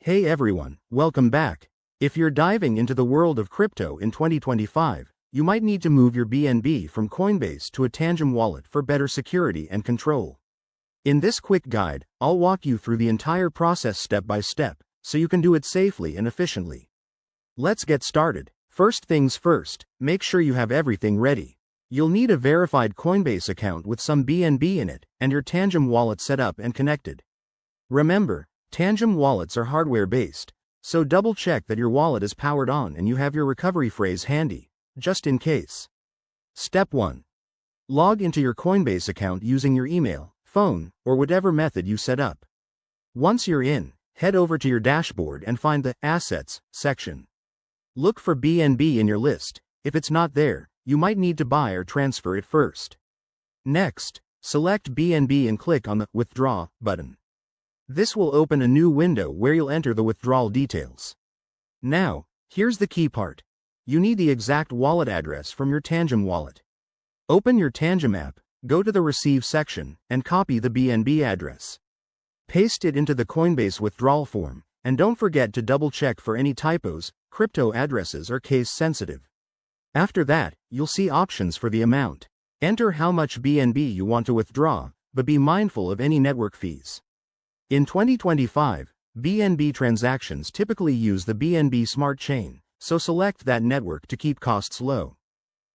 Hey everyone, welcome back. If you're diving into the world of crypto in 2025, you might need to move your BNB from Coinbase to a Tangem wallet for better security and control. In this quick guide, I'll walk you through the entire process step by step, so you can do it safely and efficiently. Let's get started. First things first, make sure you have everything ready. You'll need a verified Coinbase account with some BNB in it, and your Tangem wallet set up and connected. Remember, Tangem wallets are hardware-based, so double-check that your wallet is powered on and you have your recovery phrase handy, just in case. Step 1. Log into your Coinbase account using your email, phone, or whatever method you set up. Once you're in, head over to your dashboard and find the Assets section. Look for BNB in your list. If it's not there, you might need to buy or transfer it first. Next, select BNB and click on the Withdraw button. This will open a new window where you'll enter the withdrawal details. Now, here's the key part. You need the exact wallet address from your Tangem wallet. Open your Tangem app, go to the Receive section, and copy the BNB address. Paste it into the Coinbase withdrawal form, and don't forget to double-check for any typos. Crypto addresses are case-sensitive. After that, you'll see options for the amount. Enter how much BNB you want to withdraw, but be mindful of any network fees. In 2025, BNB transactions typically use the BNB Smart Chain, so select that network to keep costs low.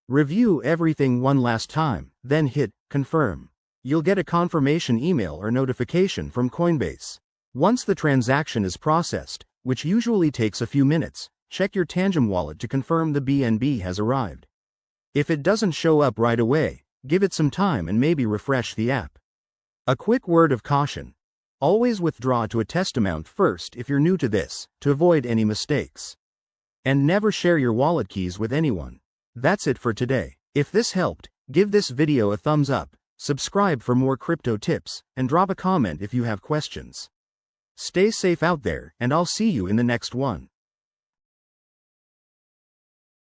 Review everything one last time, then hit Confirm. You'll get a confirmation email or notification from Coinbase. Once the transaction is processed, which usually takes a few minutes, check your Tangem wallet to confirm the BNB has arrived. If it doesn't show up right away, give it some time and maybe refresh the app. A quick word of caution. Always withdraw to a test amount first if you're new to this, to avoid any mistakes. And never share your wallet keys with anyone. That's it for today. If this helped, give this video a thumbs up, subscribe for more crypto tips, and drop a comment if you have questions. Stay safe out there, and I'll see you in the next one.